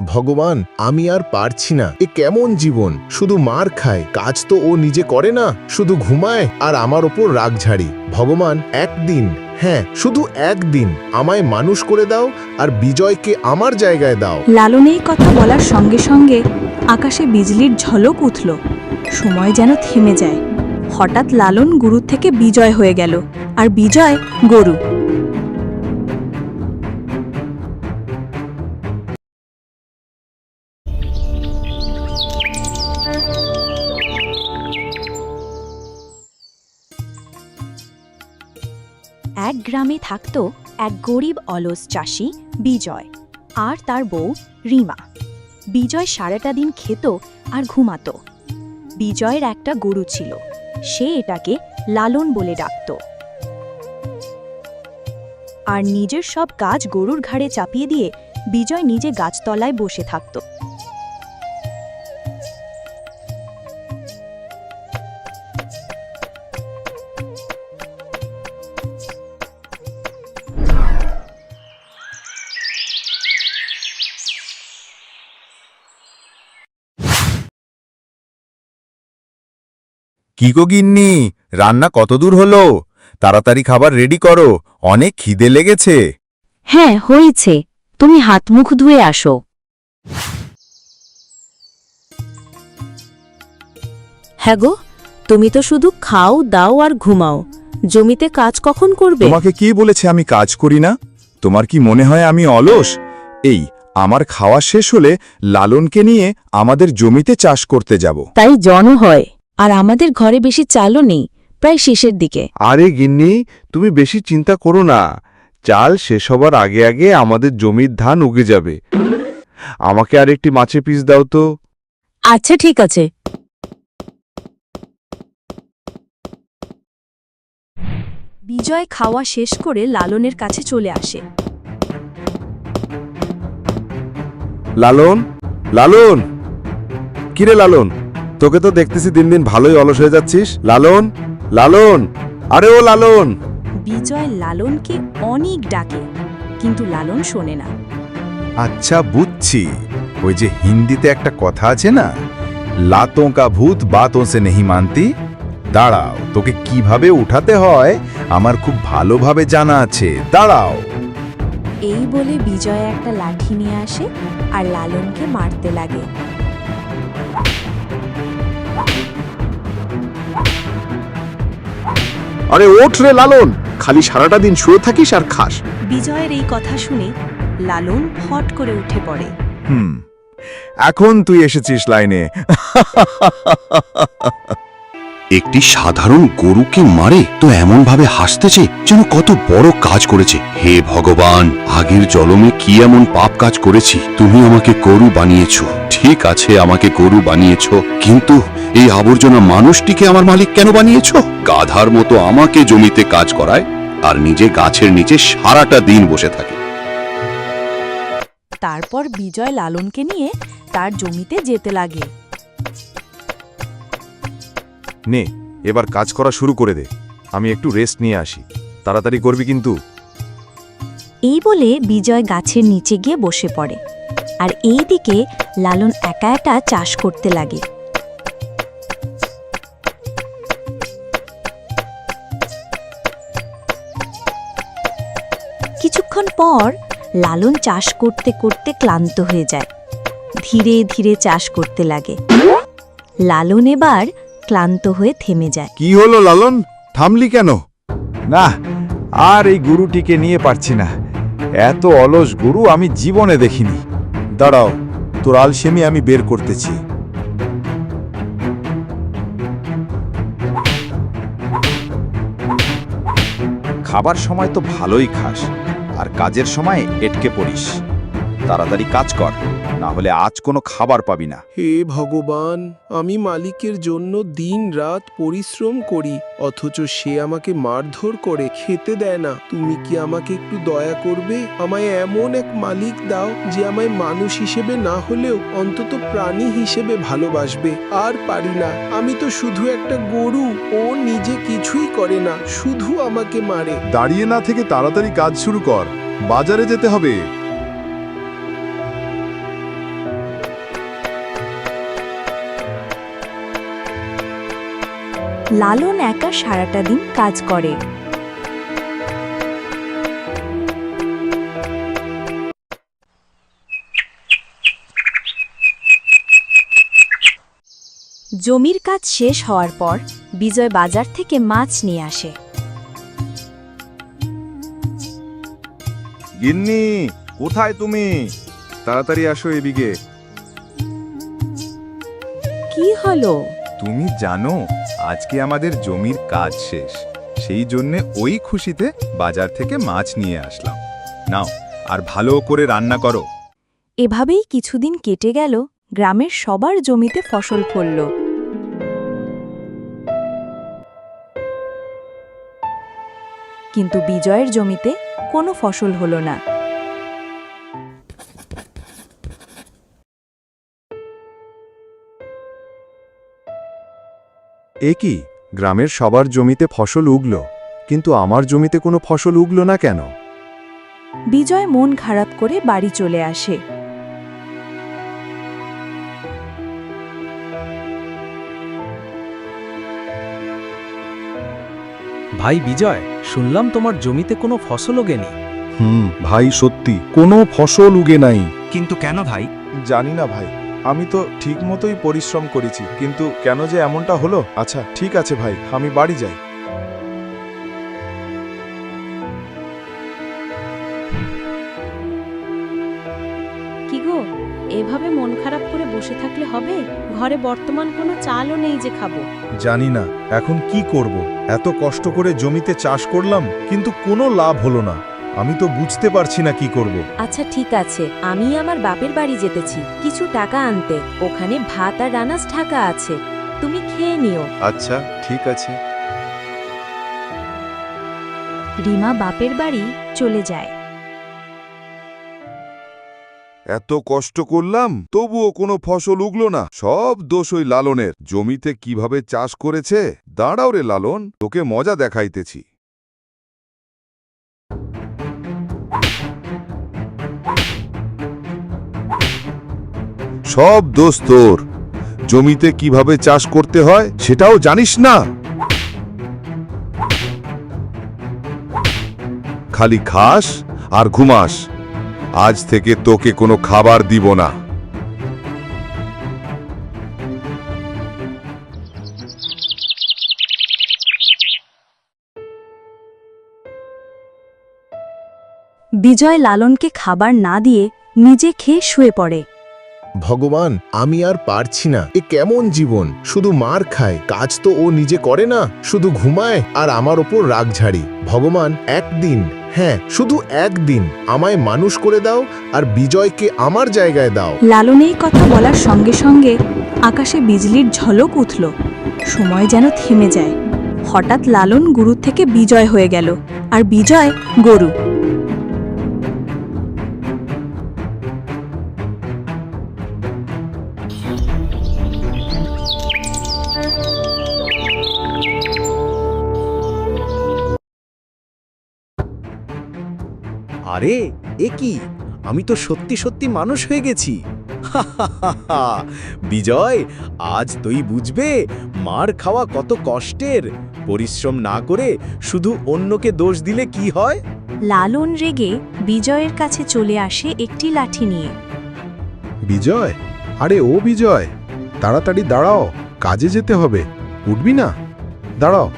ভগবান, আমি আর পারছি না। এ কেমন জীবন? শুধু মার খায়, কাজ তো ও নিজে করে না, শুধু ঘুমায় আর আমার ওপর রাগ ঝাড়ি। ভগবান, একদিন, হ্যাঁ শুধু একদিন আমায় মানুষ করে দাও আর বিজয়কে আমার জায়গায় দাও। লালন এই কথা বলার সঙ্গে সঙ্গে আকাশে বিজলির ঝলক উঠল। সময় যেন থেমে যায়। হঠাৎ লালন গুরুর থেকে বিজয় হয়ে গেল, আর বিজয় গরু। এক গ্রামে থাকত এক গরিব অলস চাষি বিজয় আর তার বউ রিমা। বিজয় সারাটা দিন খেত আর ঘুমাতো। বিজয়ের একটা গরু ছিল, সে এটাকে লালন বলে ডাকত। আর নিজের সব কাজ গরুর ঘাড়ে চাপিয়ে দিয়ে বিজয় নিজে গাছতলায় বসে থাকত। কি গো গিন্নি, রান্না কতদূর হলো? তাড়াতাড়ি খাবার রেডি করো, অনেক খিদে লেগেছে। হ্যাঁ হয়েছে, তুমি হাত মুখ ধুয়ে আসো। হ্যাঁ গো, তুমি তো শুধু খাও দাও আর ঘুমাও। জমিতে কাজ কখন করবে? তোমাকে কি বলেছে আমি কাজ করি না? তোমার কি মনে হয় আমি অলস? এই আমার খাওয়া শেষ হলে লালনকে নিয়ে আমাদের জমিতে চাষ করতে যাব। তাই জন হয়, আর আমাদের ঘরে বেশি চালও নেই, প্রায় শেষের দিকে। আরে গিন্নি, তুমি বেশি চিন্তা করো না। চাল শেষ হবার আগে আগে আমাদের জমির ধান উগে যাবে। আমাকে আর একটি মাছের পিস দাও তো। আচ্ছা ঠিক আছে। বিজয় খাওয়া শেষ করে লালনের কাছে চলে আসে। লালন, লালন, কিরে লালন, তোকে তো দেখতেছি দিন দিন ভালোই অলস হয়ে যাচ্ছিস। লালন, লালন, আরে ও লালন। বিজয় লালনকে অনেক ডাকে, কিন্তু লালন শোনে না। আচ্ছা বুঝছি, ওই যে হিন্দিতে একটা কথা আছে না, লাতোं का ভূত বাতों से नहीं मानती। দাঁড়াও, তোকে কিভাবে উঠাতে হয় আমার খুব ভালোভাবে জানা আছে, দাঁড়াও। এই বলে বিজয় একটা লাঠি নিয়ে আসে আর লালনকে মারতে লাগে। আরে ওঠ রে লালন, খালি সারাটা দিন শুয়ে থাকিস আর খাস। বিজয়ের এই কথা শুনে লালন ফট করে উঠে পড়ে। এখন তুই এসেছিস লাইনে। একটি সাধারণ গরুকে মারে তো এমন ভাবে হাসতেছে যেন কত বড় কাজ করেছে। হে ভগবান, আগের জন্মে কি এমন পাপ কাজ করেছি, তুমি আমাকে গরু বানিয়েছো। ঠিক আছে, আমাকে গরু বানিয়েছো, কিন্তু এই আবর্জনা মানুষটিকে আমার মালিক কেন বানিয়েছো? গাধার মতো আমাকে জমিতে কাজ করায় আর নিজে গাছের নিচে সারাটা দিন বসে থাকে। তারপর বিজয় লালনকে নিয়ে তার জমিতে যেতে লাগে। নে, এবার কাজ করা শুরু করে দে, আমি একটু রেস্ট নিয়ে আসি। তাড়াতাড়ি করবি কিন্তু। এই বলে বিজয় গাছের নিচে গিয়ে বসে পড়ে, আর এইদিকে লালন একা একা চাষ করতে লাগে। কিছুক্ষণ পর লালন চাষ করতে করতে ক্লান্ত হয়ে যায়। ধীরে ধীরে চাষ করতে লাগে। লালন এবার ক্লান্ত হয়ে থেমে যায়। কি হলো লালন, থামলি কেন? না, আর এই গরুটিকে নিয়ে পারছি না। এত অলস গরু আমি জীবনে দেখিনি। দাঁড়াও, তোর আলসেমি আমি বের করতেছি। খাবার সময় তো ভালোই খাস, আর কাজের সময় এটকে পড়িস। তাড়াতাড়ি কাজ কর, না হলে আজ কোনো খাবার পাবি না। হে ভগবান, আমি মালিকের জন্য দিন রাত পরিশ্রম করি, অথচ সে আমাকে মারধর করে, খেতে দেয় না। তুমি কি আমাকে একটু দয়া করবে? আমায় এমন এক মালিক দাও যে আমায় মানুষ হিসেবে না হলেও অন্তত প্রাণী হিসেবে ভালোবাসবে। আর পারি না, আমি তো শুধু একটা গরু, ও নিজে কিছুই করে না, শুধু আমাকে মারে। দাঁড়িয়ে না থেকে তাড়াতাড়ি কাজ শুরু কর, বাজারে যেতে হবে। লালন একা সারাটা দিন কাজ করে। জমির কাজ শেষ হওয়ার পর বিজয় বাজার থেকে মাছ নিয়ে আসে। গিন্নি, কোথায় তুমি? তাড়াতাড়ি আসো এদিকে। কি হলো? তুমি জানো আজকে আমাদের জমির কাজ শেষ, সেই জন্য ওই খুশিতে বাজার থেকে মাছ নিয়ে আসলাম। নাও, আর ভালো করে রান্না করো। এভাবেই কিছুদিন কেটে গেল। গ্রামের সবার জমিতে ফসল ফলল। কিন্তু বিজয়ের জমিতে কোনো ফসল হলো না। এ কি, গ্রামের সবার জমিতে ফসল উগল, কিন্তু আমার জমিতে কোনো ফসল উগল না কেন? বিজয় মন খারাপ করে বাড়ি চলে আসে। ভাই বিজয়, শুনলাম তোমার জমিতে কোনো ফসল ওগেনি। ভাই, সত্যি কোনো ফসল উগে নাই। কিন্তু কেন ভাই? জানি না ভাই, আমি তো ঠিক মতোই পরিশ্রম করেছি, কিন্তু কেন যে এমনটা হলো। আচ্ছা ঠিক আছে ভাই, আমি বাড়ি যাই। কি গো, এভাবে মন খারাপ করে বসে থাকলে হবে? ঘরে বর্তমান কোনো চালও নেই যে খাবো। জানি না এখন কি করব। এত কষ্ট করে জমিতে চাষ করলাম, কিন্তু কোনো লাভ হলো না। আমি তো বুঝতে পারছি না কি করব। আচ্ছা ঠিক আছে, আমি আমার বাপের বাড়ি যেতেছি কিছু টাকা আনতে। ওখানে ভাত আর রানাস ঢাকা আছে, তুমি খেয়ে নিও। আচ্ছা ঠিক আছে। রিমা বাপের বাড়ি চলে যায়। এত কষ্ট করলাম, তবুও কোনো ফসল উগলো না। সব দোষ ওই লালনের। জমিতে কিভাবে চাষ করেছে। দাঁড়াও রে লালন, তোকে মজা দেখাইতেছি। সব দোষ তোর। জমিতে কিভাবে চাষ করতে হয় সেটাও জানিস না। খালি খাস আর ঘুমাস। আজ থেকে তোকে কোনো খাবার দিব না। বিজয় লালনকে খাবার না দিয়ে নিজে খেয়ে শুয়ে পড়ে। ভগবান, আমি আর পারছি না। এ কেমন জীবন! শুধু মার খায়, কাজ তো ও নিজে করে না, শুধু ঘুমায় আর আমার ওপর রাগ ঝাড়ি। ভগবান, একদিন, হ্যাঁ শুধু একদিন আমায় মানুষ করে দাও আর বিজয়কে আমার জায়গায় দাও। লালন এই কথা বলার সঙ্গে সঙ্গে আকাশে বিজলির ঝলক উঠল। সময় যেন থেমে যায়। হঠাৎ লালন গুরু থেকে বিজয় হয়ে গেল, আর বিজয় গরু। আরে এ কি, আমি তো সত্যি সত্যি মানুষ হয়ে গেছি। বিজয়, আজ তুই বুঝবে মার খাওয়া কত কষ্টের। পরিশ্রম না করে শুধু অন্যকে দোষ দিলে কি হয়। লালন রেগে বিজয়ের কাছে চলে আসে একটি লাঠি নিয়ে। বিজয়, আরে ও বিজয়, তাড়াতাড়ি দাঁড়াও, কাজে যেতে হবে। উঠবি না? দাঁড়াও।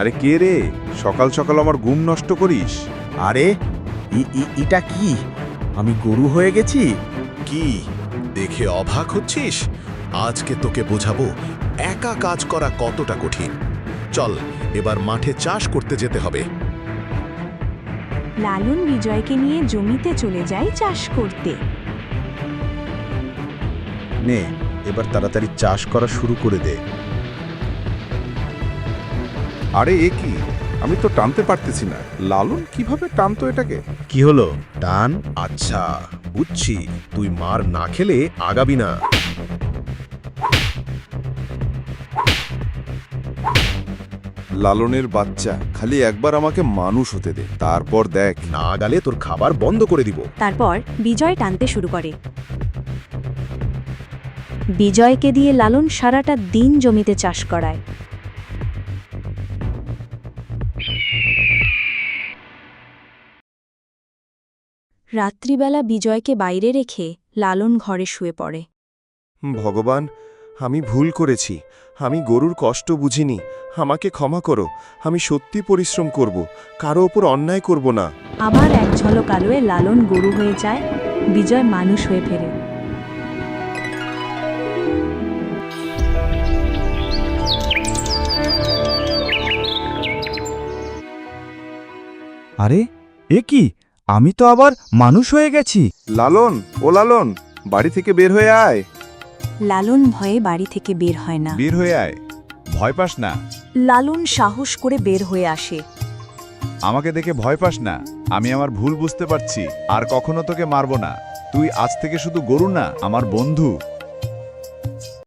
আরে কে রে, সকাল সকাল আমার ঘুম নষ্ট করিস? আরে এটা কি, আমি গরু হয়ে গেছি? কি দেখে অবাক হচ্ছিস? আজকে তোকে বোঝাবো একা কাজ করা কতটা কঠিন। চল এবার মাঠে চাষ করতে যেতে হবে। লালন বিজয়কে নিয়ে জমিতে চলে যায় চাষ করতে। নে, এবার তাড়াতাড়ি চাষ করা শুরু করে দে। আরে এ কি, আমি তো টানতে পারতেছি না। লালন কিভাবে টানতো এটাকে? কি হলো? টান? আচ্ছা বুঝছি, তুই মার না খেলে আগাবি না। লালনের বাচ্চা, খালি একবার আমাকে মানুষ হতে দে, তারপর দেখ। না গেলে তোর খাবার বন্ধ করে দিব। তারপর বিজয় টানতে শুরু করে। বিজয়কে দিয়ে লালন সারাটা দিন জমিতে চাষ করায়। রাত্রিবেলা বিজয়কে বাইরে রেখে লালন ঘরে শুয়ে পড়ে। ভগবান, আমি ভুল করেছি। আমি গরুর কষ্ট বুঝিনি। আমাকে ক্ষমা করো। আমি সত্যি পরিশ্রম করব, কারো ওপর অন্যায় করব না। আবার এক ঝলক আলোয় লালন গরু হয়ে যায়, বিজয় মানুষ হয়ে ফেরে। আরে এ কি, আমি তো আবার মানুষ হয়ে গেছি। লালন, ও লালন, বাড়ি থেকে বের হয়ে আয়। লালন ভয়ে বাড়ি থেকে বের হয় না। বের হয়ে আয়, ভয় পাস না। লালন সাহস করে বের হয়ে আসে। আমাকে দেখে ভয় পাস না, আমি আমার ভুল বুঝতে পারছি, আর কখনো তোকে মারব না। তুই আজ থেকে শুধু গরু না, আমার বন্ধু।